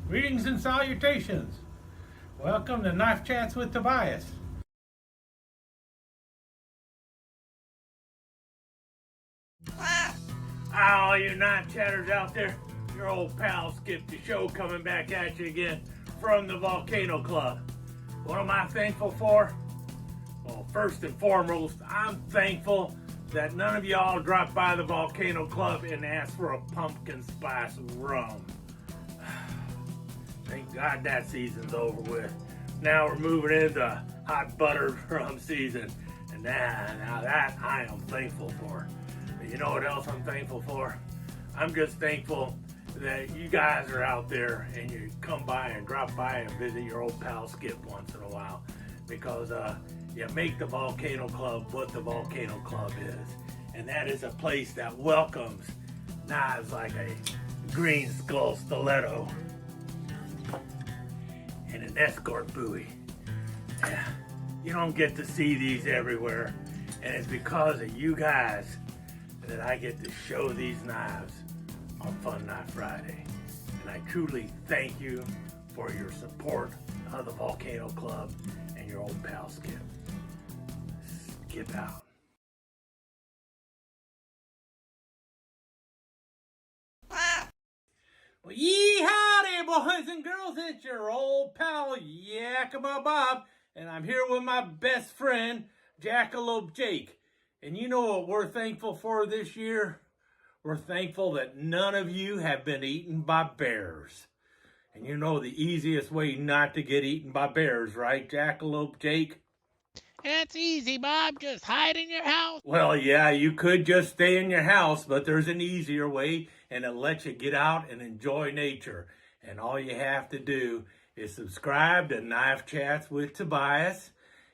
Greetings and salutations. Welcome to Knife Chats with Tobias. All you knife chatters out there, your old pal Skip the Show coming back at you again from the Volcano Club. What am I thankful for? Well, first and foremost, I'm thankful that none of y'all dropped by the Volcano Club and asked for a pumpkin spice rum. Thank God that season's over with. Now we're moving into hot buttered rum season. And now that I am thankful for. But you know what else I'm thankful for? I'm just thankful that you guys are out there and you come by and drop by and visit your old pal Skip once in a while. Because you make the Volcano Club what the Volcano Club is. And that is a place that welcomes knives like a green skull stiletto and an escort buoy. Yeah, you don't get to see these everywhere, and it's because of you guys that I get to show these knives on Fun Knife Friday. And I truly thank you for your support of the Volcano Club and your old pal Skip. Skip out. Well, yee-haw there, boys and girls. It's your old pal, Yakima Bob, and I'm here with my best friend, Jackalope Jake. And you know what we're thankful for this year? We're thankful that none of you have been eaten by bears. And you know the easiest way not to get eaten by bears, right, Jackalope Jake? That's easy, Bob. Just hide in your house. Well, yeah, you could just stay in your house, but there's an easier way, and it lets you get out and enjoy nature. And all you have to do is subscribe to Knife Chats with Tobias,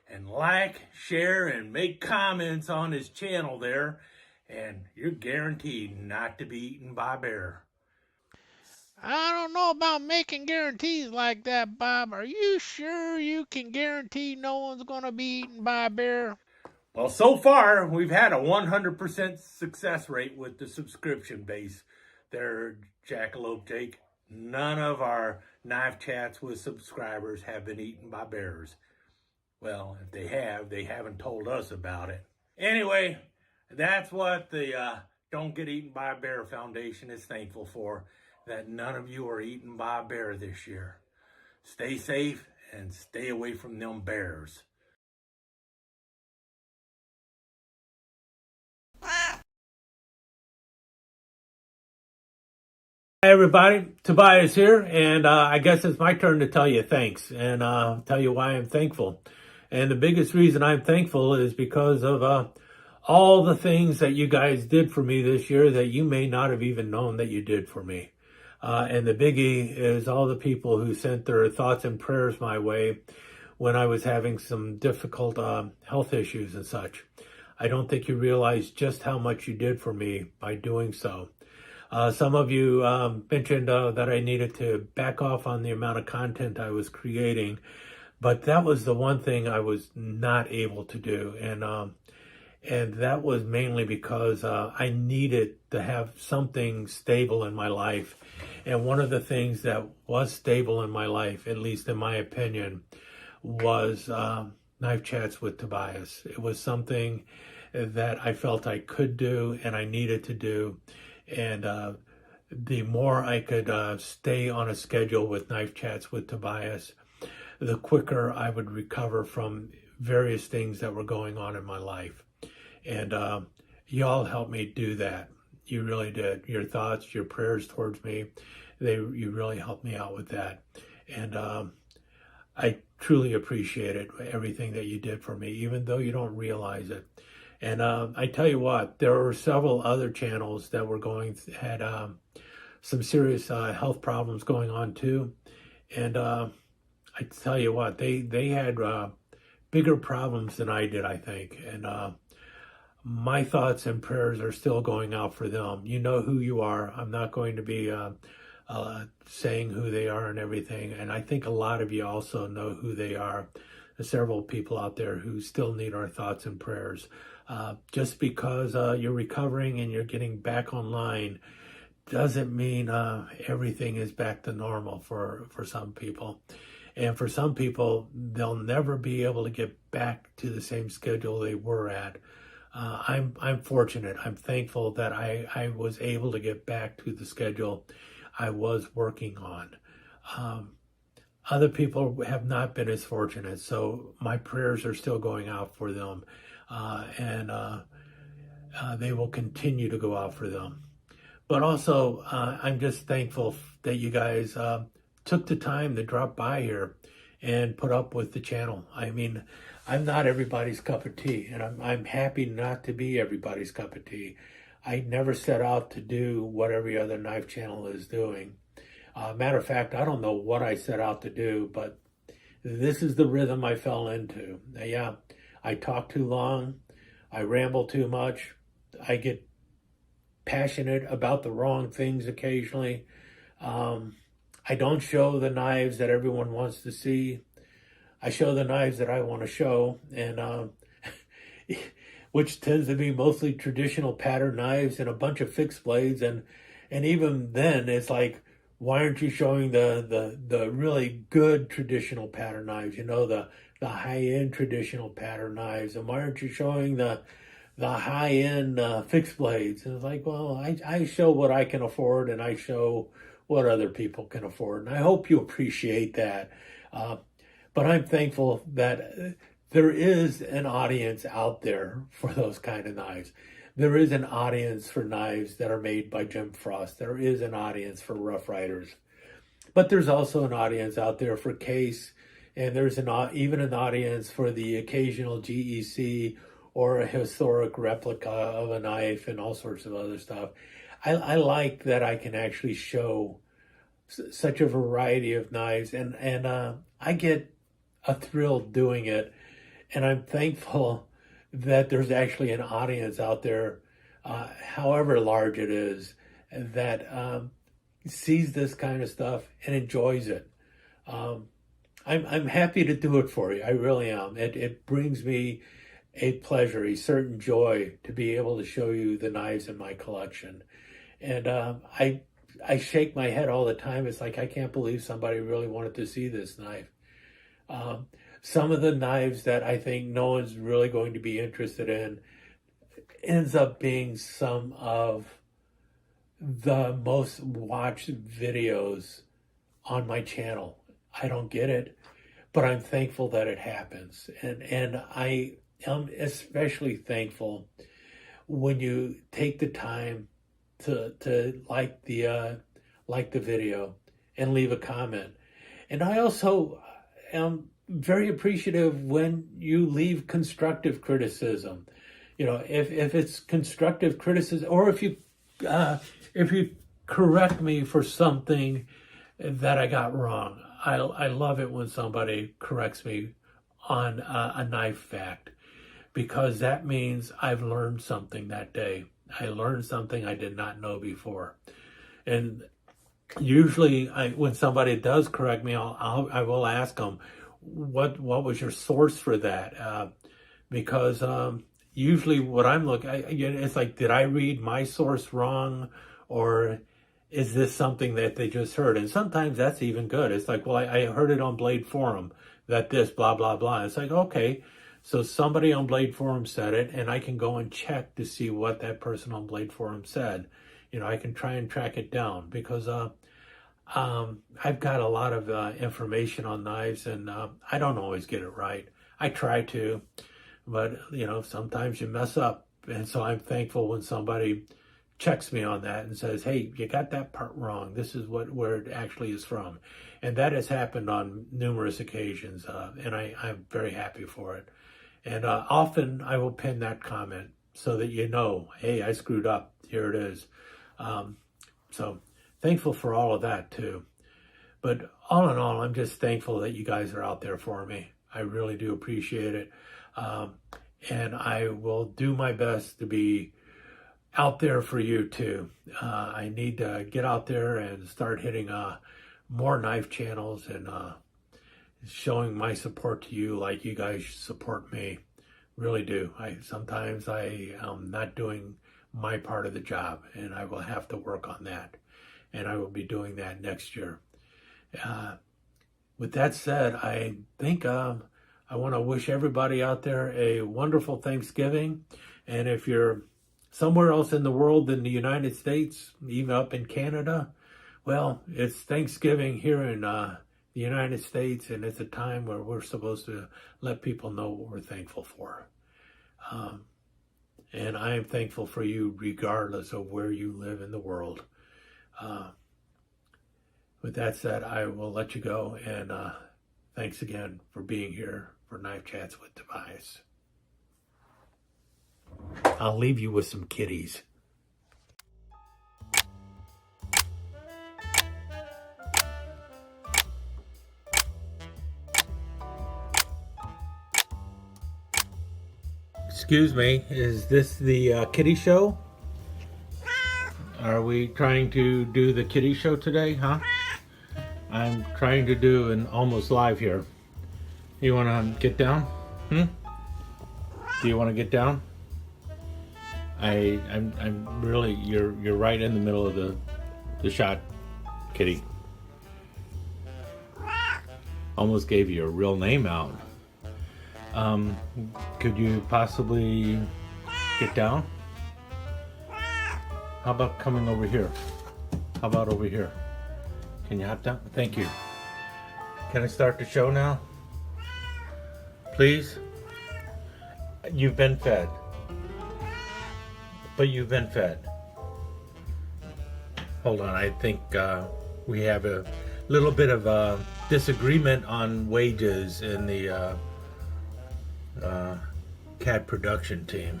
and like, share, and make comments on his channel there, and you're guaranteed not to be eaten by a bear. I don't know about making guarantees like that, Bob. Are you sure you can guarantee no one's going to be eaten by a bear? Well, so far, we've had a 100% success rate with the subscription base there, Jackalope Jake. None of our Knife Chats with subscribers have been eaten by bears. Well, if they have, they haven't told us about it. Anyway, that's what the Don't Get Eaten by a Bear Foundation is thankful for, that none of you are eaten by a bear this year. Stay safe and stay away from them bears. Hi everybody, Tobias here, and I guess it's my turn to tell you thanks and tell you why I'm thankful. And the biggest reason I'm thankful is because of all the things that you guys did for me this year that you may not have even known that you did for me. And the biggie is all the people who sent their thoughts and prayers my way when I was having some difficult health issues and such. I don't think you realize just how much you did for me by doing so. Some of you mentioned that I needed to back off on the amount of content I was creating, but that was the one thing I was not able to do. And that was mainly because I needed to have something stable in my life. And one of the things that was stable in my life, at least in my opinion, was Knife Chats with Tobias. It was something that I felt I could do and I needed to do. And the more I could stay on a schedule with Knife Chats with Tobias, the quicker I would recover from various things that were going on in my life. And y'all helped me do that. You really did. Your thoughts, your prayers towards me, you really helped me out with that. And I truly appreciate it, everything that you did for me, even though you don't realize it. And I tell you what, there were several other channels that were had some serious health problems going on too. And I tell you what, they had bigger problems than I did, I think. And my thoughts and prayers are still going out for them. You know who you are. I'm not going to be saying who they are and everything. And I think a lot of you also know who they are. There's several people out there who still need our thoughts and prayers. Just because you're recovering and you're getting back online doesn't mean everything is back to normal for some people. And for some people, they'll never be able to get back to the same schedule they were at. I'm fortunate. I'm thankful that I was able to get back to the schedule I was working on. Other people have not been as fortunate, so my prayers are still going out for them, and they will continue to go out for them. But also, I'm just thankful that you guys took the time to drop by here and put up with the channel. I mean, I'm not everybody's cup of tea, and I'm happy not to be everybody's cup of tea. I never set out to do what every other knife channel is doing. Matter of fact, I don't know what I set out to do, but this is the rhythm I fell into. Yeah, I talk too long, I ramble too much, I get passionate about the wrong things occasionally. I don't show the knives that everyone wants to see. I show the knives that I want to show, and which tends to be mostly traditional pattern knives and a bunch of fixed blades, and even then it's like, why aren't you showing the really good traditional pattern knives, the high-end traditional pattern knives, and why aren't you showing the high-end fixed blades? And it's like, well, I show what I can afford, and I show what other people can afford, and I hope you appreciate that. But I'm thankful that there is an audience out there for those kind of knives. There is an audience for knives that are made by Jim Frost. There is an audience for Rough Riders. But there's also an audience out there for Case, and there's even an audience for the occasional GEC or a historic replica of a knife and all sorts of other stuff. I like that I can actually show such a variety of knives, and I get a thrill doing it, and I'm thankful that there's actually an audience out there, however large it is, that sees this kind of stuff and enjoys it. I'm happy to do it for you. I really am. It brings me a pleasure, a certain joy to be able to show you the knives in my collection. And I shake my head all the time. It's like, I can't believe somebody really wanted to see this knife. Some of the knives that I think no one's really going to be interested in ends up being some of the most watched videos on my channel. I don't get it, but I'm thankful that it happens. And I am especially thankful when you take the time to like the video and leave a comment. And I also am very appreciative when you leave constructive criticism. If it's constructive criticism, or if you correct me for something that I got wrong. I love it when somebody corrects me on a knife fact, because that means I've learned something that day. I learned something I did not know before. And usually when somebody does correct me, I will ask them, what was your source for that? Because usually what I'm looking at, it's like, did I read my source wrong, or is this something that they just heard? And sometimes that's even good. It's like, well, I heard it on Blade Forum that this blah blah blah. It's like, okay, so somebody on Blade Forum said it, and I can go and check to see what that person on Blade Forum said. I can try and track it down, because I've got a lot of information on knives, and I don't always get it right. I try to, but sometimes you mess up, and so I'm thankful when somebody checks me on that and says, "Hey, you got that part wrong. This is where it actually is from," and that has happened on numerous occasions, and I'm very happy for it. And often I will pin that comment so that hey, I screwed up. Here it is. So thankful for all of that too. But all in all, I'm just thankful that you guys are out there for me. I really do appreciate it. And I will do my best to be out there for you too. I need to get out there and start hitting more knife channels and showing my support to you like you guys support me. Really do. Sometimes I am not doing my part of the job, and I will have to work on that. And I will be doing that next year. With that said, I think I want to wish everybody out there a wonderful Thanksgiving. And if you're somewhere else in the world than the United States, even up in Canada, well, it's Thanksgiving here in the United States, and it's a time where we're supposed to let people know what we're thankful for. And I am thankful for you regardless of where you live in the world. With that said, I will let you go, and thanks again for being here for Knife Chats with Tobias. I'll leave you with some kitties. Excuse me, is this the kitty show? Are we trying to do the kitty show today, huh? I'm trying to do an almost live here. You want to get down? Do you want to get down? I'm really, you're right in the middle of the shot, kitty. Almost gave you a real name out. Could you possibly get down? How about coming over here? How about over here? Can you hop down? Thank you. Can I start the show now? Please? You've been fed. But you've been fed. Hold on, I think we have a little bit of a disagreement on wages in the cat production team.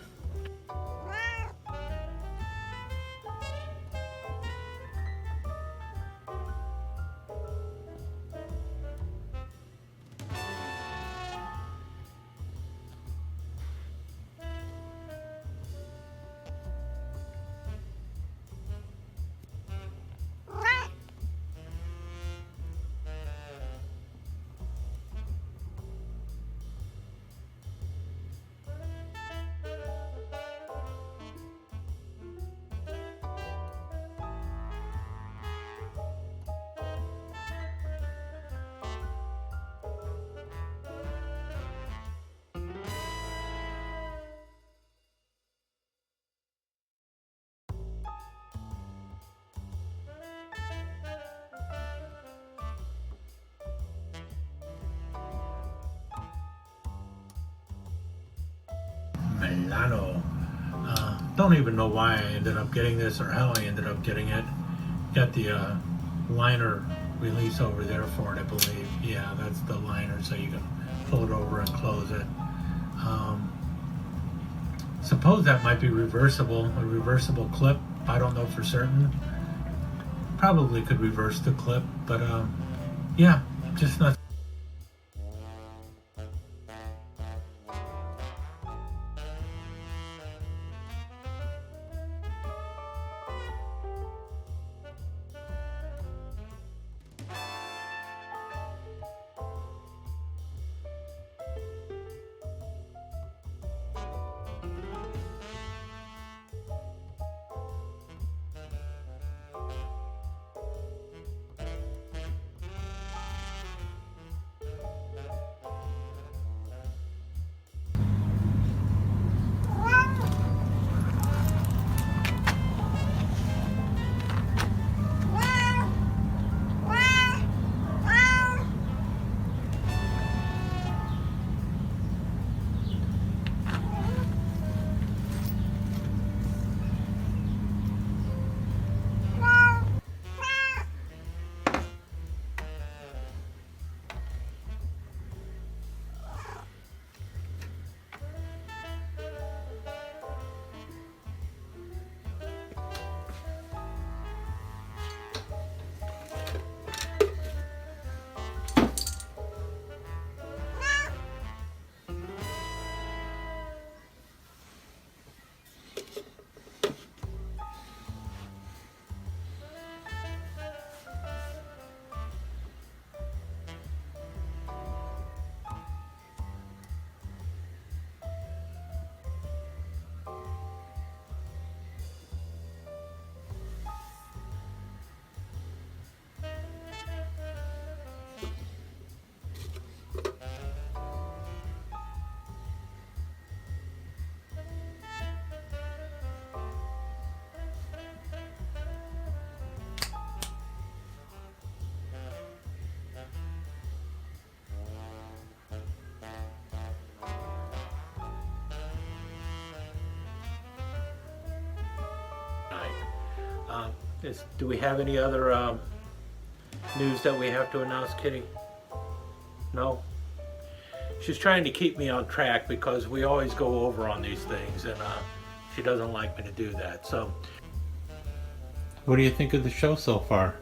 Milano. Don't even know why I ended up getting this or how I ended up getting it. Got the liner release over there for it, I believe. Yeah, that's the liner, so you can pull it over and close it. Suppose that might be reversible, a reversible clip. I don't know for certain. Probably could reverse the clip, but yeah, just not. Do we have any other news that we have to announce, Kitty? No? She's trying to keep me on track because we always go over on these things, and she doesn't like me to do that. So, what do you think of the show so far?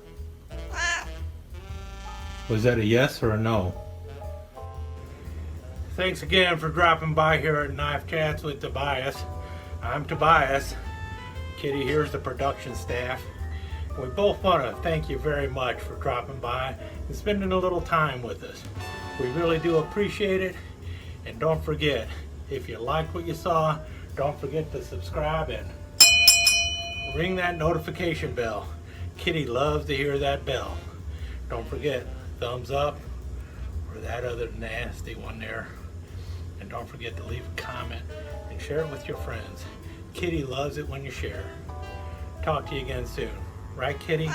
Was that a yes or a no? Thanks again for dropping by here at Knife Chats with Tobias. I'm Tobias. Kitty, here's the production staff. We both want to thank you very much for dropping by and spending a little time with us. We really do appreciate it. And don't forget, if you liked what you saw, don't forget to subscribe and ring that notification bell. Kitty loves to hear that bell. Don't forget, thumbs up or that other nasty one there. And don't forget to leave a comment and share it with your friends. Kitty loves it when you share. Talk to you again soon. Right, Kitty?